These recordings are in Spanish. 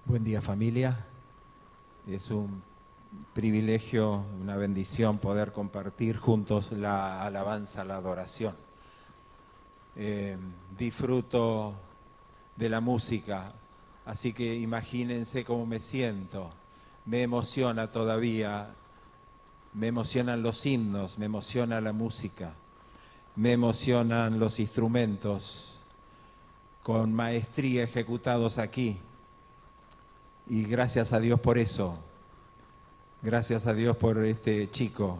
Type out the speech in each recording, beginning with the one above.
Buen día, familia. Es un privilegio, una bendición poder compartir juntos la alabanza, la adoración. Disfruto de la música, así que imagínense cómo me siento. Me emociona todavía, me emocionan los himnos, me emociona la música, me emocionan los instrumentos con maestría ejecutados aquí. Y gracias a Dios por eso. Gracias a Dios por este chico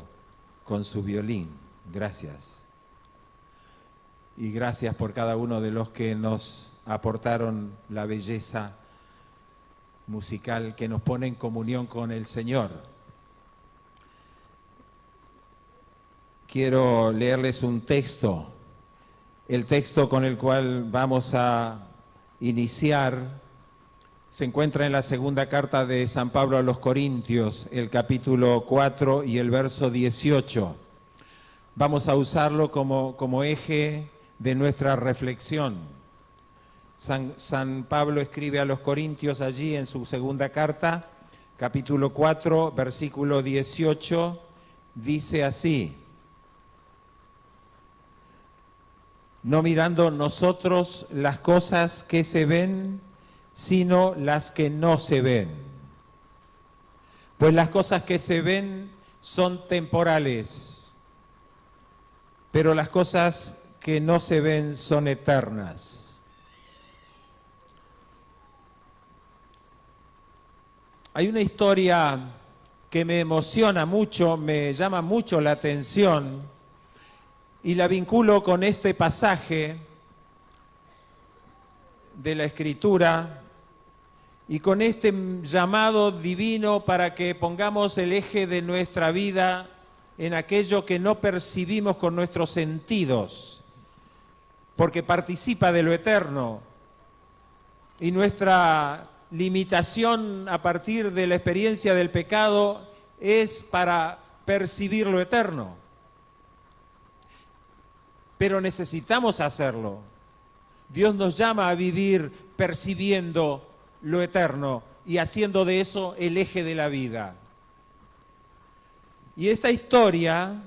con su violín. Gracias. Y gracias por cada uno de los que nos aportaron la belleza musical que nos pone en comunión con el Señor. Quiero leerles un texto. El texto con el cual vamos a iniciar se encuentra en la segunda carta de San Pablo a los Corintios, el capítulo 4 y el verso 18. Vamos a usarlo como eje de nuestra reflexión. San Pablo escribe a los Corintios allí en su segunda carta, capítulo 4, versículo 18, dice así: no mirando nosotros las cosas que se ven, sino las que no se ven. Pues las cosas que se ven son temporales, pero las cosas que no se ven son eternas. Hay una historia que me emociona mucho, me llama mucho la atención, y la vinculo con este pasaje de la Escritura y con este llamado divino para que pongamos el eje de nuestra vida en aquello que no percibimos con nuestros sentidos, porque participa de lo eterno. Y nuestra limitación a partir de la experiencia del pecado es para percibir lo eterno. Pero necesitamos hacerlo. Dios nos llama a vivir percibiendo lo eterno y haciendo de eso el eje de la vida. Y esta historia,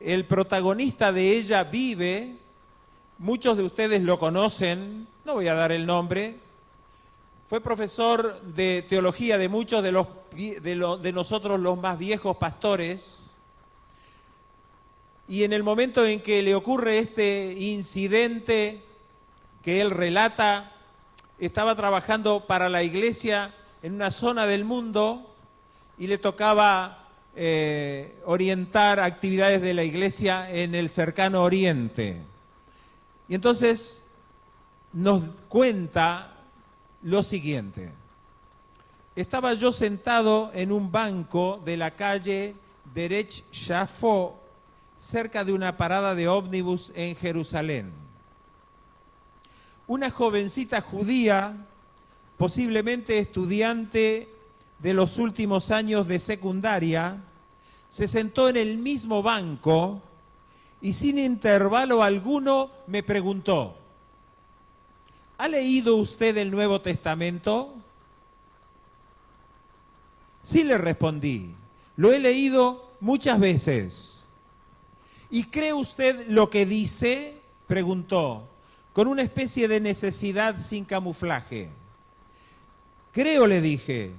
el protagonista de ella vive, muchos de ustedes lo conocen, no voy a dar el nombre, fue profesor de teología de muchos de nosotros los más viejos pastores, y en el momento en que le ocurre este incidente que él relata, estaba trabajando para la iglesia en una zona del mundo y le tocaba orientar actividades de la iglesia en el cercano oriente. Y entonces nos cuenta lo siguiente: estaba yo sentado en un banco de la calle Derech Yafo, cerca de una parada de ómnibus en Jerusalén. Una jovencita judía, posiblemente estudiante de los últimos años de secundaria, se sentó en el mismo banco y sin intervalo alguno me preguntó: ¿ha leído usted el Nuevo Testamento? Sí, le respondí, lo he leído muchas veces. ¿Y cree usted lo que dice?, preguntó, con una especie de necesidad sin camuflaje. Creo, le dije,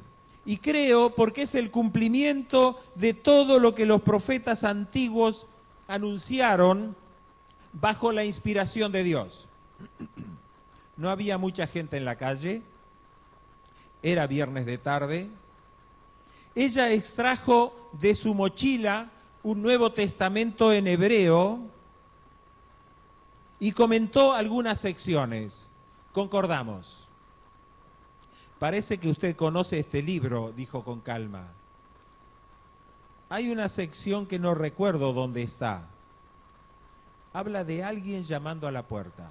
y creo porque es el cumplimiento de todo lo que los profetas antiguos anunciaron bajo la inspiración de Dios. No había mucha gente en la calle, era viernes de tarde. Ella extrajo de su mochila un Nuevo Testamento en hebreo y comentó algunas secciones. Concordamos. Parece que usted conoce este libro, dijo con calma. Hay una sección que no recuerdo dónde está. Habla de alguien llamando a la puerta.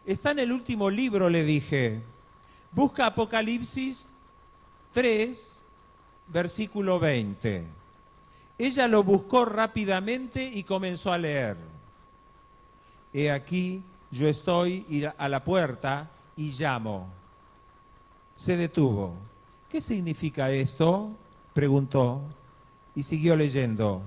Está en el último libro, le dije. Busca Apocalipsis 3, versículo 20. Ella lo buscó rápidamente y comenzó a leer. He aquí, yo estoy a la puerta y llamo. Se detuvo. ¿Qué significa esto?, preguntó, y siguió leyendo.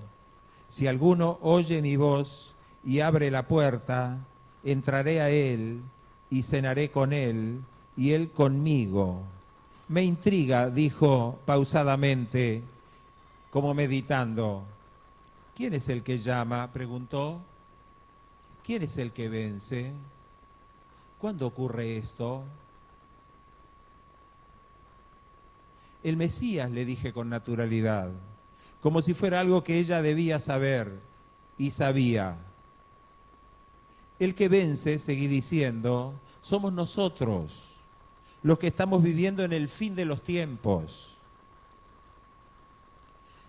Si alguno oye mi voz y abre la puerta, entraré a él y cenaré con él y él conmigo. Me intriga, dijo pausadamente, como meditando. ¿Quién es el que llama?, preguntó. ¿Quién es el que vence? ¿Cuándo ocurre esto? El Mesías, le dije con naturalidad, como si fuera algo que ella debía saber, y sabía. El que vence, seguí diciendo, somos nosotros, los que estamos viviendo en el fin de los tiempos.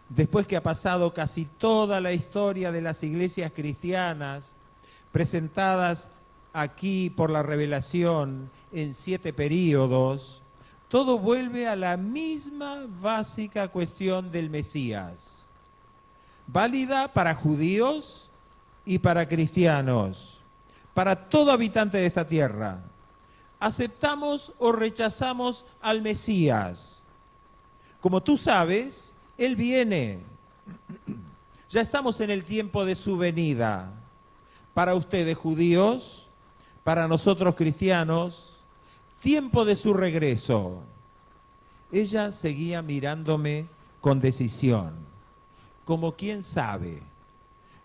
Después que ha pasado casi toda la historia de las iglesias cristianas, presentadas aquí por la revelación en 7 períodos, todo vuelve a la misma básica cuestión del Mesías, válida para judíos y para cristianos, para todo habitante de esta tierra. ¿Aceptamos o rechazamos al Mesías? Como tú sabes, Él viene. Ya estamos en el tiempo de su venida. Para ustedes judíos, para nosotros cristianos, tiempo de su regreso. Ella seguía mirándome con decisión, como quien sabe,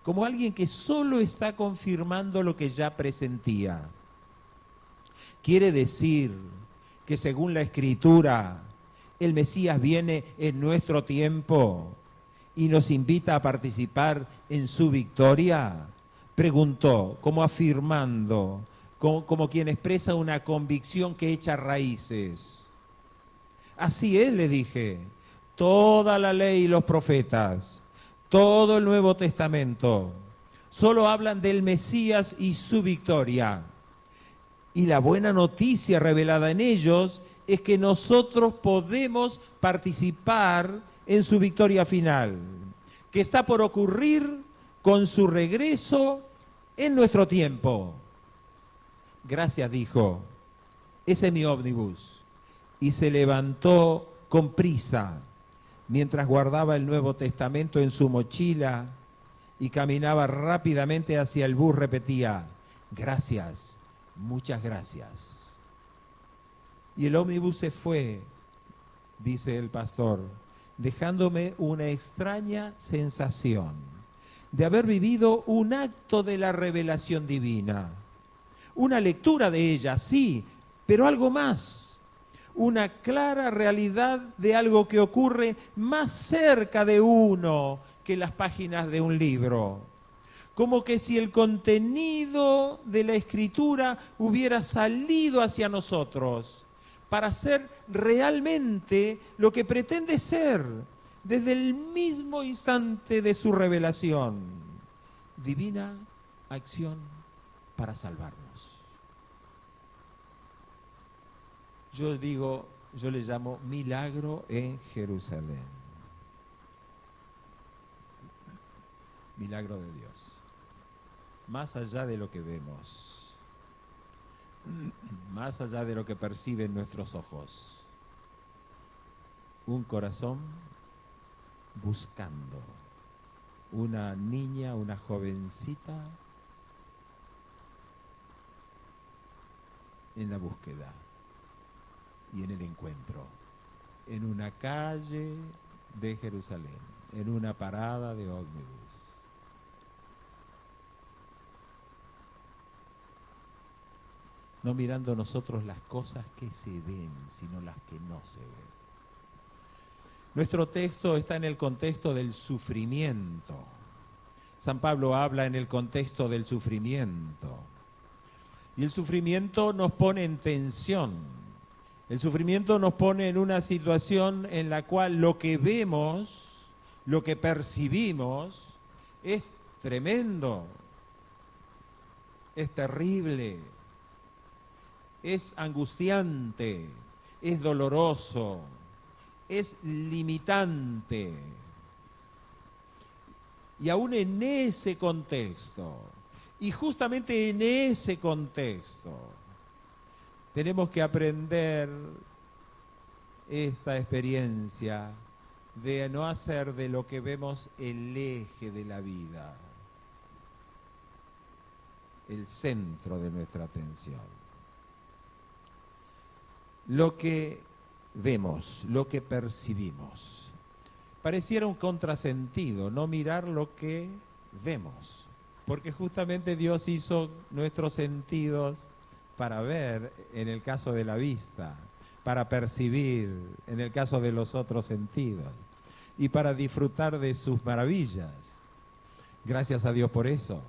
como alguien que solo está confirmando lo que ya presentía. Quiere decir que según la Escritura, el Mesías viene en nuestro tiempo y nos invita a participar en su victoria. Preguntó, como afirmando, como quien expresa una convicción que echa raíces. Así es, le dije, toda la ley y los profetas, todo el Nuevo Testamento, solo hablan del Mesías y su victoria. Y la buena noticia revelada en ellos es que nosotros podemos participar en su victoria final, que está por ocurrir con su regreso en nuestro tiempo. Gracias, dijo, ese es mi ómnibus. Y se levantó con prisa, mientras guardaba el Nuevo Testamento en su mochila y caminaba rápidamente hacia el bus, repetía, gracias, muchas gracias. Y el ómnibus se fue, dice el pastor, dejándome una extraña sensación de haber vivido un acto de la revelación divina. Una lectura de ella, sí, pero algo más. Una clara realidad de algo que ocurre más cerca de uno que las páginas de un libro. Como que si el contenido de la Escritura hubiera salido hacia nosotros para ser realmente lo que pretende ser desde el mismo instante de su revelación. Divina acción para salvarnos. Yo digo, yo le llamo milagro en Jerusalén. Milagro de Dios. Más allá de lo que vemos, más allá de lo que perciben nuestros ojos. Un corazón buscando. Una niña, una jovencita en la búsqueda y en el encuentro, en una calle de Jerusalén, en una parada de ómnibus. No mirando nosotros las cosas que se ven, sino las que no se ven. Nuestro texto está en el contexto del sufrimiento. San Pablo habla en el contexto del sufrimiento. Y el sufrimiento nos pone en tensión. El sufrimiento nos pone en una situación en la cual lo que vemos, lo que percibimos, es tremendo, es terrible, es angustiante, es doloroso, es limitante. Y aún en ese contexto, y justamente en ese contexto, tenemos que aprender esta experiencia de no hacer de lo que vemos el eje de la vida, el centro de nuestra atención. Lo que vemos, lo que percibimos, pareciera un contrasentido, no mirar lo que vemos, porque justamente Dios hizo nuestros sentidos para ver, en el caso de la vista, para percibir, en el caso de los otros sentidos, y para disfrutar de sus maravillas. Gracias a Dios por eso.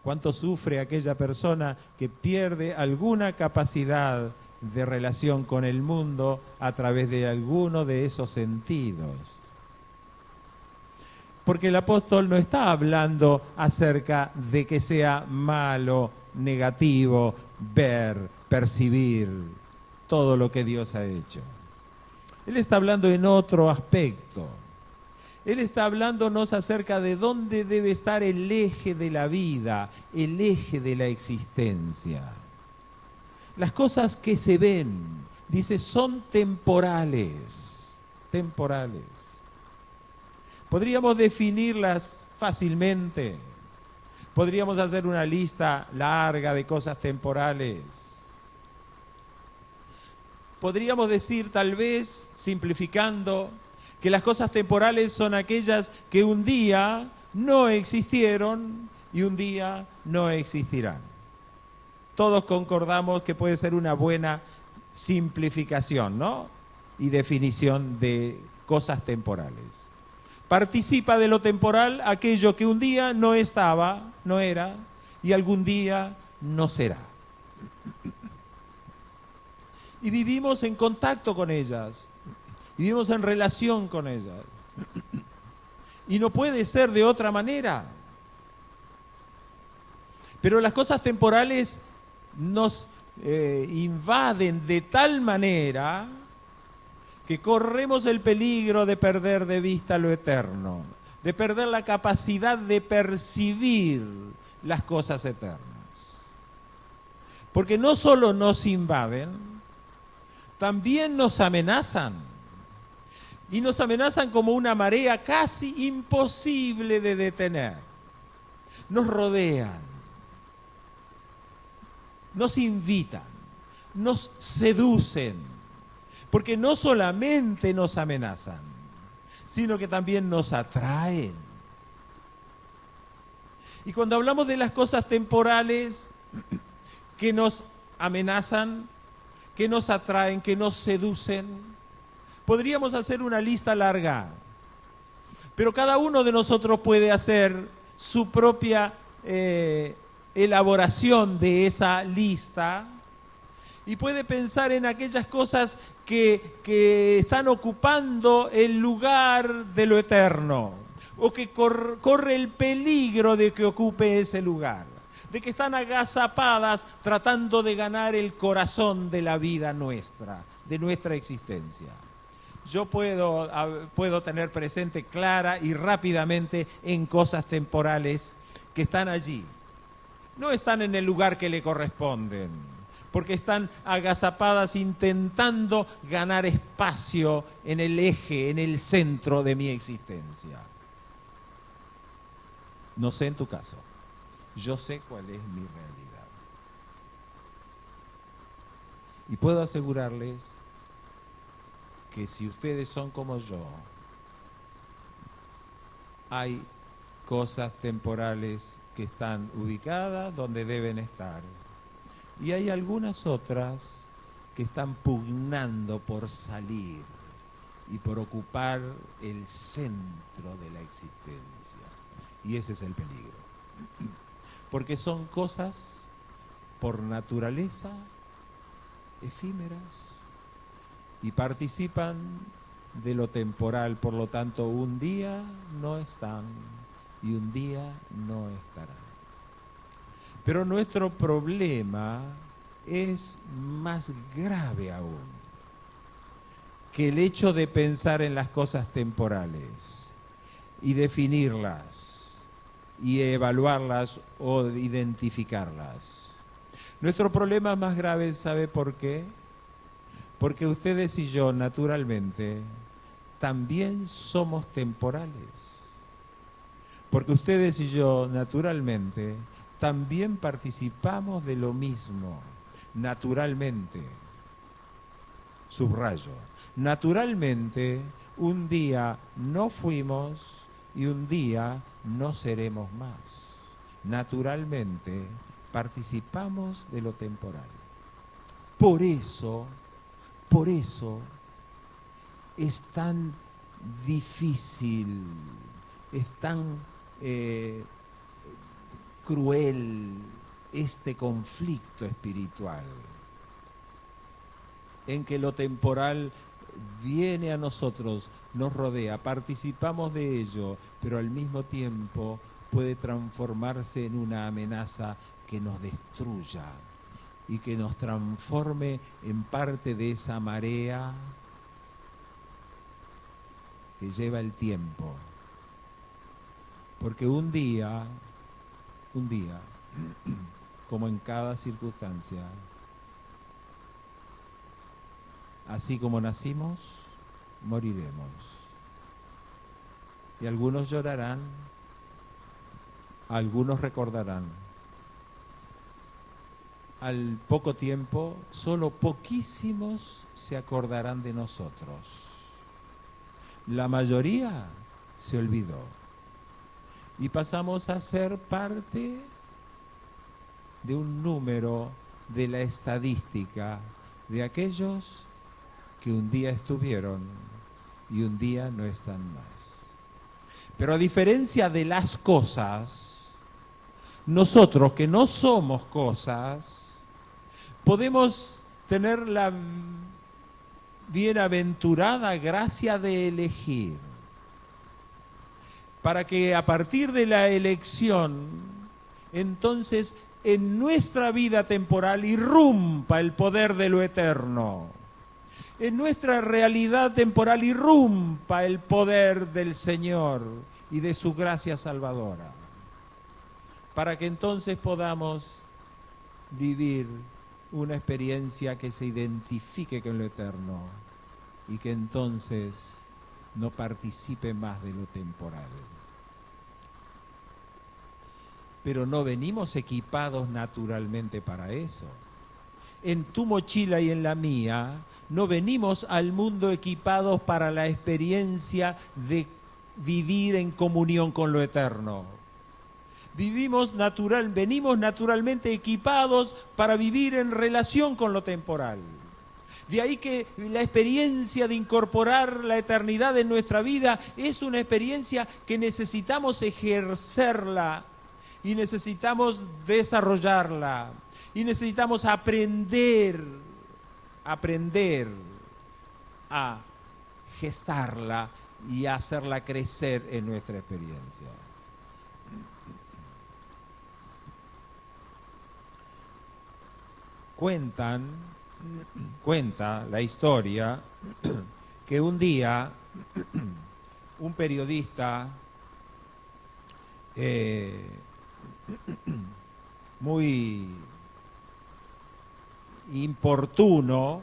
¿Cuánto sufre aquella persona que pierde alguna capacidad de relación con el mundo a través de alguno de esos sentidos? Porque el apóstol no está hablando acerca de que sea malo, negativo, ver, percibir todo lo que Dios ha hecho. Él está hablando en otro aspecto. Él está hablándonos acerca de dónde debe estar el eje de la vida, el eje de la existencia. Las cosas que se ven, dice, son temporales, temporales. Podríamos definirlas fácilmente. Podríamos hacer una lista larga de cosas temporales. Podríamos decir, tal vez, simplificando, que las cosas temporales son aquellas que un día no existieron y un día no existirán. Todos concordamos que puede ser una buena simplificación, ¿no? Y definición de cosas temporales. Participa de lo temporal aquello que un día no estaba, no era, y algún día no será. Y vivimos en contacto con ellas, vivimos en relación con ellas. Y no puede ser de otra manera. Pero las cosas temporales nos invaden de tal manera que corremos el peligro de perder de vista lo eterno, de perder la capacidad de percibir las cosas eternas. Porque no solo nos invaden, también nos amenazan. Y nos amenazan como una marea casi imposible de detener. Nos rodean, nos invitan, nos seducen. Porque no solamente nos amenazan, sino que también nos atraen. Y cuando hablamos de las cosas temporales que nos amenazan, que nos atraen, que nos seducen, podríamos hacer una lista larga. Pero cada uno de nosotros puede hacer su propia elaboración de esa lista y puede pensar en aquellas cosas que están ocupando el lugar de lo eterno, o que corre el peligro de que ocupe ese lugar, de que están agazapadas tratando de ganar el corazón de la vida nuestra, de nuestra existencia. Yo puedo tener presente clara y rápidamente en cosas temporales que están allí. No están en el lugar que le corresponden, porque están agazapadas intentando ganar espacio en el eje, en el centro de mi existencia. No sé en tu caso, yo sé cuál es mi realidad. Y puedo asegurarles que si ustedes son como yo, hay cosas temporales que están ubicadas donde deben estar. Y hay algunas otras que están pugnando por salir y por ocupar el centro de la existencia. Y ese es el peligro. Porque son cosas por naturaleza efímeras y participan de lo temporal. Por lo tanto, un día no están y un día no estarán. Pero nuestro problema es más grave aún que el hecho de pensar en las cosas temporales y definirlas y evaluarlas o identificarlas. Nuestro problema más grave, ¿sabe por qué? Porque ustedes y yo, naturalmente, también somos temporales. Porque ustedes y yo, naturalmente, también participamos de lo mismo. Naturalmente. Subrayo. Naturalmente, un día no fuimos y un día no seremos más. Naturalmente, participamos de lo temporal. Por eso es tan difícil, es tan cruel este conflicto espiritual, en que lo temporal viene a nosotros, nos rodea, participamos de ello, pero al mismo tiempo puede transformarse en una amenaza que nos destruya y que nos transforme en parte de esa marea que lleva el tiempo. Porque un día, como en cada circunstancia, así como nacimos, moriremos. Y algunos llorarán, algunos recordarán. Al poco tiempo, solo poquísimos se acordarán de nosotros. La mayoría se olvidó. Y pasamos a ser parte de un número de la estadística de aquellos que un día estuvieron y un día no están más. Pero a diferencia de las cosas, nosotros que no somos cosas, podemos tener la bienaventurada gracia de elegir, para que a partir de la elección, entonces en nuestra vida temporal irrumpa el poder de lo eterno. En nuestra realidad temporal irrumpa el poder del Señor y de su gracia salvadora, para que entonces podamos vivir una experiencia que se identifique con lo eterno y que entonces no participe más de lo temporal. Pero no venimos equipados naturalmente para eso. En tu mochila y en la mía, no venimos al mundo equipados para la experiencia de vivir en comunión con lo eterno. Venimos naturalmente equipados para vivir en relación con lo temporal. De ahí que la experiencia de incorporar la eternidad en nuestra vida es una experiencia que necesitamos ejercerla y necesitamos desarrollarla y necesitamos aprender a gestarla y a hacerla crecer en nuestra experiencia. Cuenta la historia que un día un periodista muy importuno,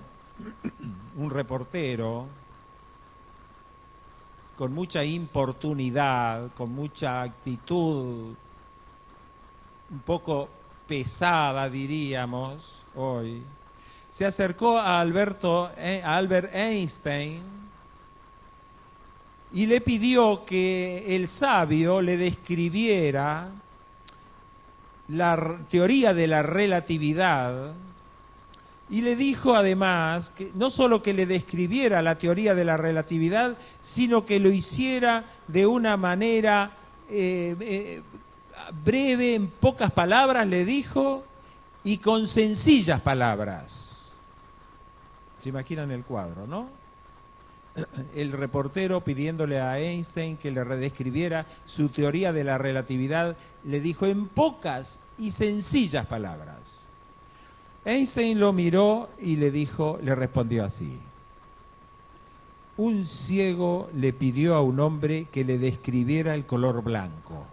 un reportero con mucha importunidad, con mucha actitud un poco pesada, diríamos hoy, se acercó a Albert Einstein y le pidió que el sabio le describiera la teoría de la relatividad y le dijo además que no solo que le describiera la teoría de la relatividad, sino que lo hiciera de una manera breve, en pocas palabras, le dijo, y con sencillas palabras. ¿Se imaginan el cuadro, no? El reportero pidiéndole a Einstein que le redescribiera su teoría de la relatividad, le dijo en pocas y sencillas palabras. Einstein lo miró y le respondió así: un ciego le pidió a un hombre que le describiera el color blanco.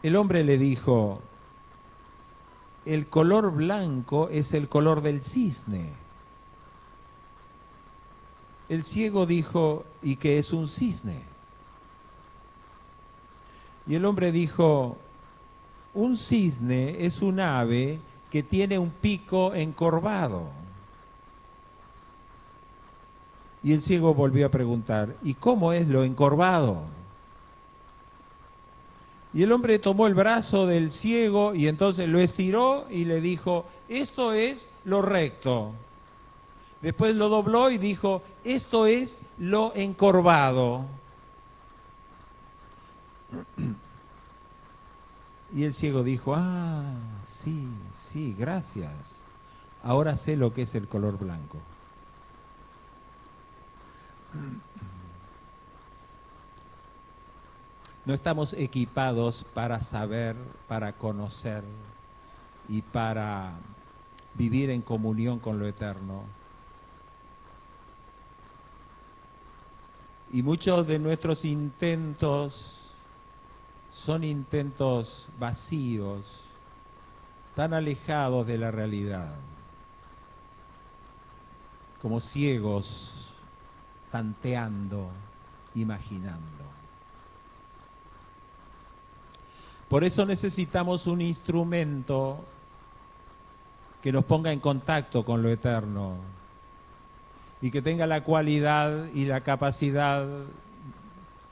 El hombre le dijo: el color blanco es el color del cisne. El ciego dijo, ¿y qué es un cisne? Y el hombre dijo, un cisne es un ave que tiene un pico encorvado. Y el ciego volvió a preguntar, ¿y cómo es lo encorvado? Y el hombre tomó el brazo del ciego y entonces lo estiró y le dijo, esto es lo recto. Después lo dobló y dijo, esto es lo encorvado. Y el ciego dijo, sí, gracias. Ahora sé lo que es el color blanco. No estamos equipados para saber, para conocer y para vivir en comunión con lo eterno. Y muchos de nuestros intentos son intentos vacíos, tan alejados de la realidad, como ciegos, tanteando, imaginando. Por eso necesitamos un instrumento que nos ponga en contacto con lo eterno y que tenga la cualidad y la capacidad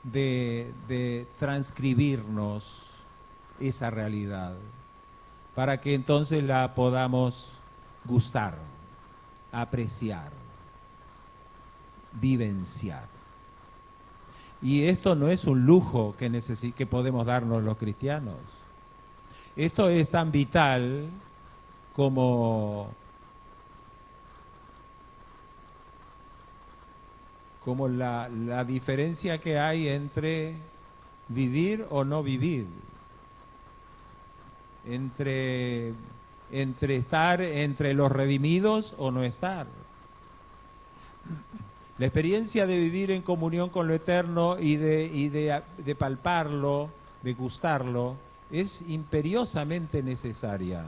de transcribirnos esa realidad, para que entonces la podamos gustar, apreciar, vivenciar. Y esto no es un lujo que podemos darnos los cristianos. Esto es tan vital como la diferencia que hay entre vivir o no vivir, entre estar entre los redimidos o no estar. La experiencia de vivir en comunión con lo eterno y de palparlo, de gustarlo, es imperiosamente necesaria.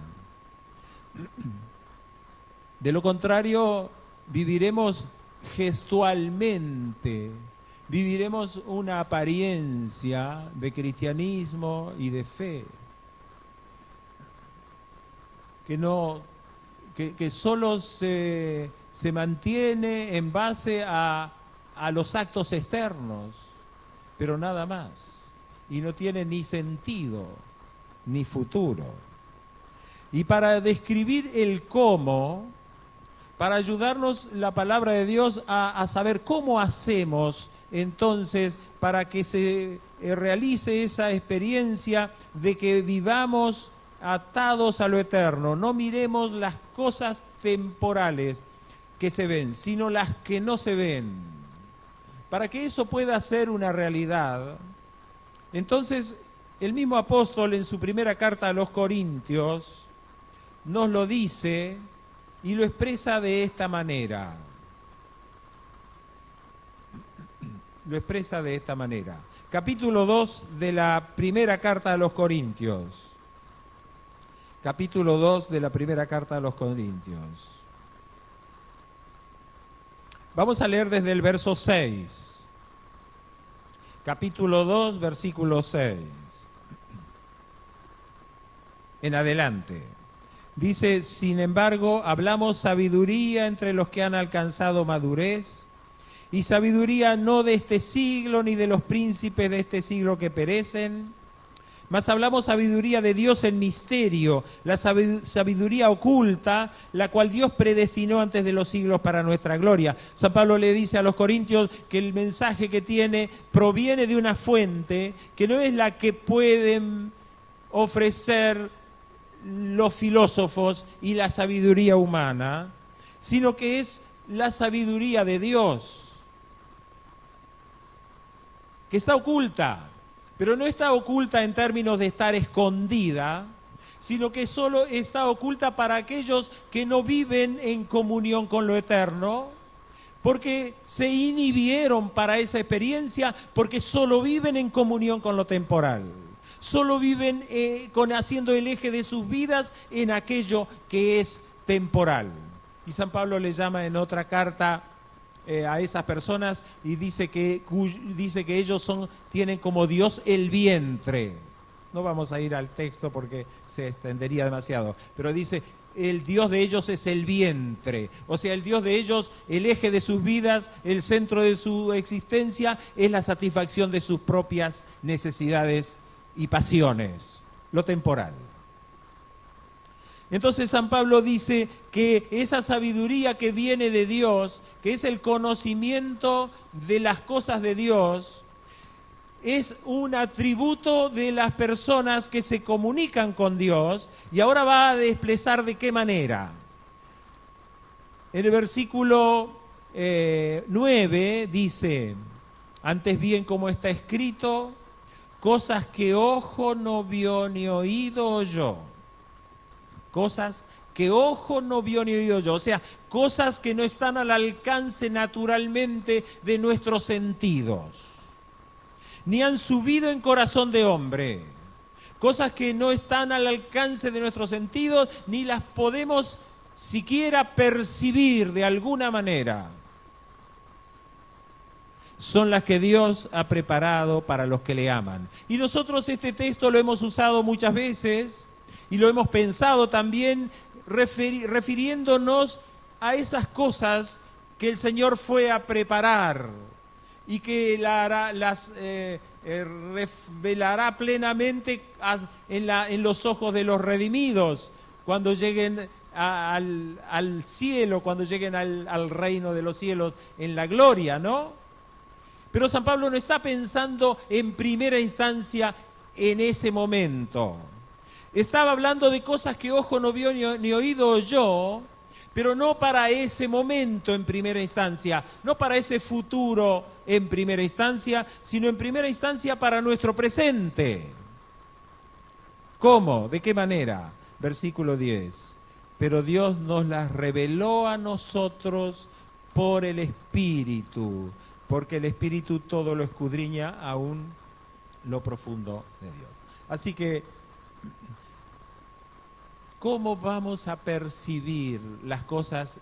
De lo contrario, viviremos gestualmente, viviremos una apariencia de cristianismo y de fe, que solo se mantiene en base a los actos externos, pero nada más, y no tiene ni sentido ni futuro. Y para describir el cómo, para ayudarnos la palabra de Dios a saber cómo hacemos entonces para que se realice esa experiencia de que vivamos atados a lo eterno, no miremos las cosas temporales que se ven, sino las que no se ven. Para que eso pueda ser una realidad, entonces el mismo apóstol en su primera carta a los Corintios nos lo dice y lo expresa de esta manera. Lo expresa de esta manera. Capítulo 2 de la primera carta a los Corintios. Capítulo 2 de la primera carta a los Corintios. Vamos a leer desde el verso 6. Capítulo 2, versículo 6. En adelante. Dice, sin embargo, hablamos sabiduría entre los que han alcanzado madurez, y sabiduría no de este siglo ni de los príncipes de este siglo que perecen, mas hablamos sabiduría de Dios en misterio, la sabiduría oculta, la cual Dios predestinó antes de los siglos para nuestra gloria. San Pablo le dice a los corintios que el mensaje que tiene proviene de una fuente que no es la que pueden ofrecer los filósofos y la sabiduría humana, sino que es la sabiduría de Dios, que está oculta. Pero no está oculta en términos de estar escondida, sino que solo está oculta para aquellos que no viven en comunión con lo eterno, porque se inhibieron para esa experiencia, porque solo viven en comunión con lo temporal. solo viven haciendo el eje de sus vidas en aquello que es temporal. Y San Pablo le llama en otra carta a esas personas y dice que ellos tienen como Dios el vientre. No vamos a ir al texto porque se extendería demasiado, pero dice, el Dios de ellos es el vientre. O sea, el Dios de ellos, el eje de sus vidas, el centro de su existencia, es la satisfacción de sus propias necesidades y pasiones, lo temporal. Entonces San Pablo dice que esa sabiduría que viene de Dios, que es el conocimiento de las cosas de Dios, es un atributo de las personas que se comunican con Dios, y ahora va a expresar de qué manera. En el versículo 9 dice, antes bien como está escrito, cosas que ojo no vio ni oído oyó. Cosas que ojo no vio ni oído yo, o sea, cosas que no están al alcance naturalmente de nuestros sentidos, ni han subido en corazón de hombre, cosas que no están al alcance de nuestros sentidos, ni las podemos siquiera percibir de alguna manera, son las que Dios ha preparado para los que le aman. Y nosotros este texto lo hemos usado muchas veces, y lo hemos pensado también refiriéndonos a esas cosas que el Señor fue a preparar y que las revelará plenamente en los ojos de los redimidos cuando lleguen al cielo, cuando lleguen al reino de los cielos en la gloria, ¿no? Pero San Pablo no está pensando en primera instancia en ese momento. Estaba hablando de cosas que ojo no vio ni oído oyó, pero no para ese momento en primera instancia, no para ese futuro en primera instancia, sino en primera instancia para nuestro presente. ¿Cómo? ¿De qué manera? Versículo 10. Pero Dios nos las reveló a nosotros por el Espíritu, porque el Espíritu todo lo escudriña aún lo profundo de Dios. Así que, ¿cómo vamos a percibir las cosas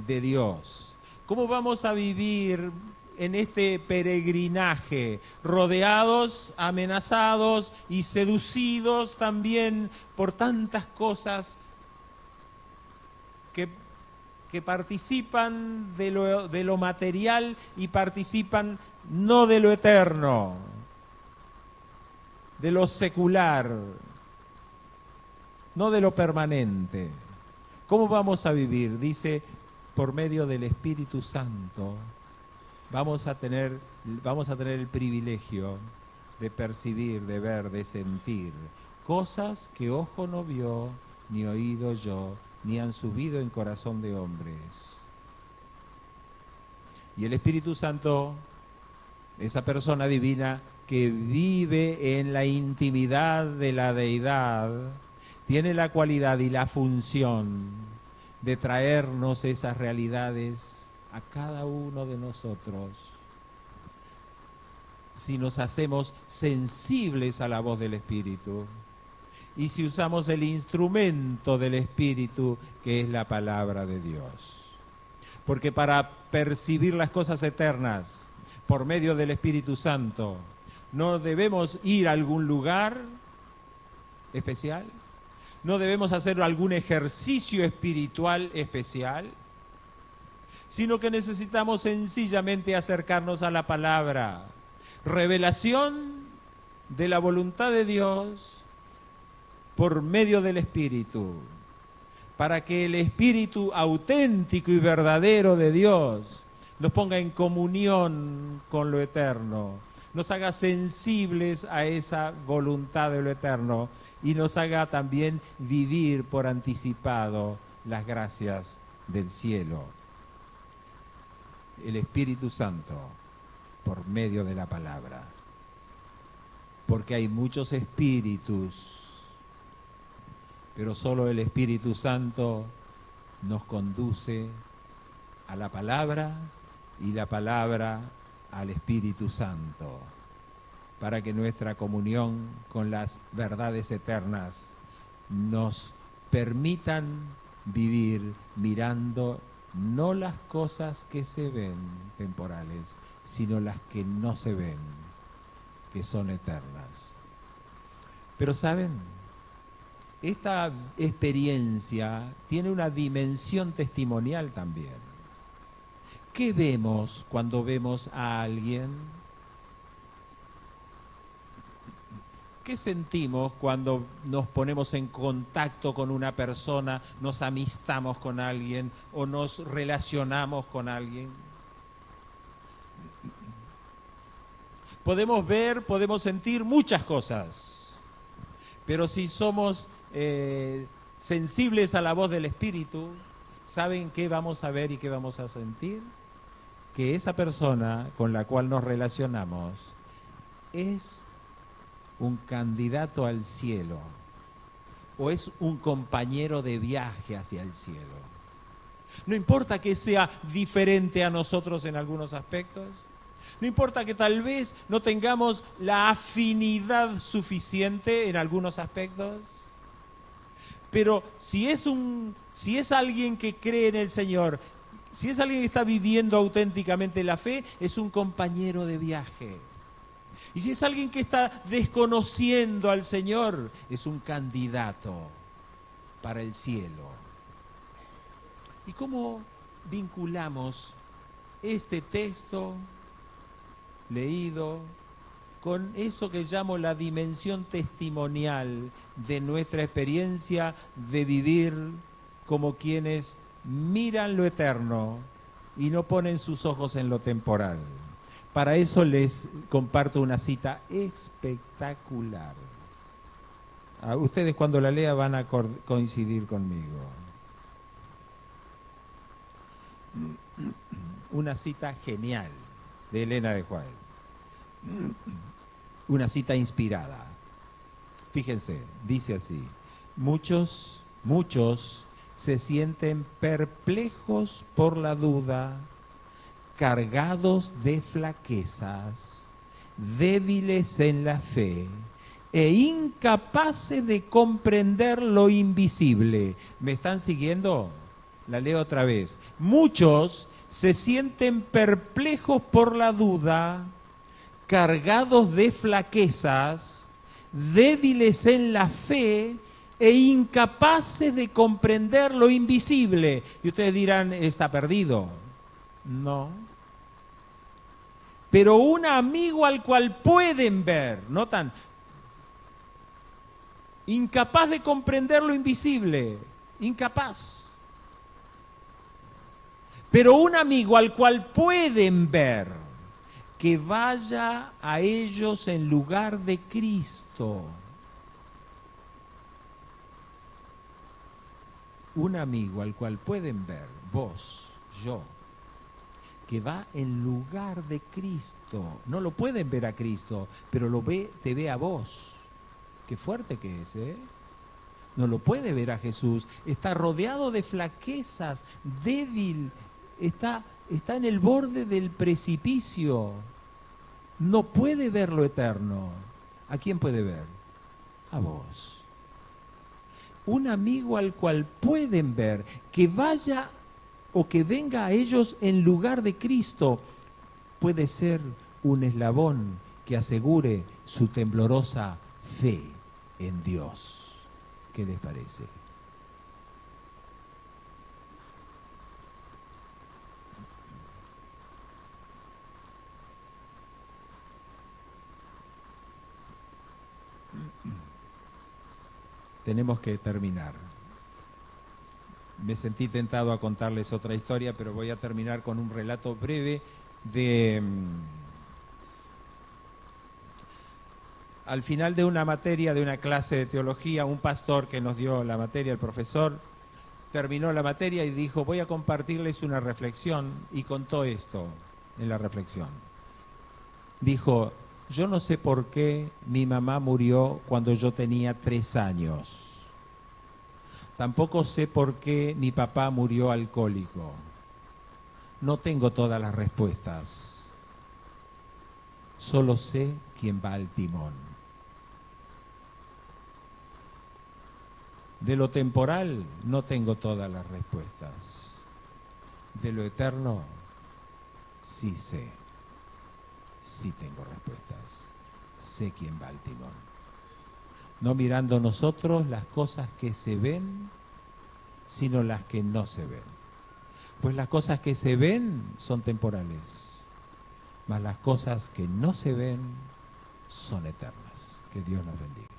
de Dios? ¿Cómo vamos a vivir en este peregrinaje, rodeados, amenazados y seducidos también por tantas cosas que participan de lo material y participan no de lo eterno, de lo secular, no de lo permanente? ¿Cómo vamos a vivir? Dice, por medio del Espíritu Santo, vamos a tener el privilegio de percibir, de ver, de sentir cosas que ojo no vio, ni oído oyó, ni han subido en corazón de hombres. Y el Espíritu Santo, esa persona divina que vive en la intimidad de la deidad, tiene la cualidad y la función de traernos esas realidades a cada uno de nosotros, si nos hacemos sensibles a la voz del Espíritu y si usamos el instrumento del Espíritu, que es la palabra de Dios. Porque para percibir las cosas eternas por medio del Espíritu Santo, no debemos ir a algún lugar especial, no debemos hacer algún ejercicio espiritual especial, sino que necesitamos sencillamente acercarnos a la palabra, revelación de la voluntad de Dios por medio del Espíritu, para que el Espíritu auténtico y verdadero de Dios nos ponga en comunión con lo eterno, nos haga sensibles a esa voluntad de lo eterno y nos haga también vivir por anticipado las gracias del cielo. El Espíritu Santo por medio de la palabra. Porque hay muchos espíritus, pero solo el Espíritu Santo nos conduce a la palabra y la palabra al Espíritu Santo, para que nuestra comunión con las verdades eternas nos permitan vivir mirando no las cosas que se ven temporales, sino las que no se ven, que son eternas. Pero ¿saben? Esta experiencia tiene una dimensión testimonial también. ¿Qué vemos cuando vemos a alguien? ¿Qué sentimos cuando nos ponemos en contacto con una persona, nos amistamos con alguien o nos relacionamos con alguien? Podemos ver, podemos sentir muchas cosas, pero si somos sensibles a la voz del Espíritu, ¿saben qué vamos a ver y qué vamos a sentir? Que esa persona con la cual nos relacionamos es un candidato al cielo o es un compañero de viaje hacia el cielo. No importa que sea diferente a nosotros en algunos aspectos, no importa que tal vez no tengamos la afinidad suficiente en algunos aspectos, pero si es alguien que cree en el Señor, si es alguien que está viviendo auténticamente la fe, es un compañero de viaje. Y si es alguien que está desconociendo al Señor, es un candidato para el cielo. ¿Y cómo vinculamos este texto leído con eso que llamo la dimensión testimonial de nuestra experiencia de vivir como quienes miran lo eterno y no ponen sus ojos en lo temporal? Para eso les comparto una cita espectacular. Ustedes cuando la lea van a coincidir conmigo. Una cita genial de Elena de White. Una cita inspirada. Fíjense, dice así: muchos se sienten perplejos por la duda, cargados de flaquezas, débiles en la fe e incapaces de comprender lo invisible. ¿Me están siguiendo? La leo otra vez. Muchos se sienten perplejos por la duda, cargados de flaquezas, débiles en la fe e incapaces de comprender lo invisible. Y ustedes dirán, ¿está perdido? No. Pero un amigo al cual pueden ver, ¿notan? Incapaz de comprender lo invisible, incapaz. Pero un amigo al cual pueden ver, que vaya a ellos en lugar de Cristo. Un amigo al cual pueden ver, vos, yo, que va en lugar de Cristo. No lo pueden ver a Cristo, pero te ve a vos. Qué fuerte que es, ¿eh? No lo puede ver a Jesús. Está rodeado de flaquezas, débil, está en el borde del precipicio. No puede ver lo eterno. ¿A quién puede ver? A vos. Un amigo al cual pueden ver, que vaya o que venga a ellos en lugar de Cristo, puede ser un eslabón que asegure su temblorosa fe en Dios. ¿Qué les parece? Tenemos que terminar. Me sentí tentado a contarles otra historia, pero voy a terminar con un relato breve de... Al final de una materia, de una clase de teología, un pastor que nos dio la materia, el profesor, terminó la materia y dijo, voy a compartirles una reflexión, y contó esto en la reflexión. Dijo, yo no sé por qué mi mamá murió cuando yo tenía 3 años. Tampoco sé por qué mi papá murió alcohólico. No tengo todas las respuestas. Solo sé quién va al timón. De lo temporal no tengo todas las respuestas. De lo eterno sí sé, sí tengo respuestas. Sé quién va al timón. No mirando nosotros las cosas que se ven, sino las que no se ven. Pues las cosas que se ven son temporales, mas las cosas que no se ven son eternas. Que Dios nos bendiga.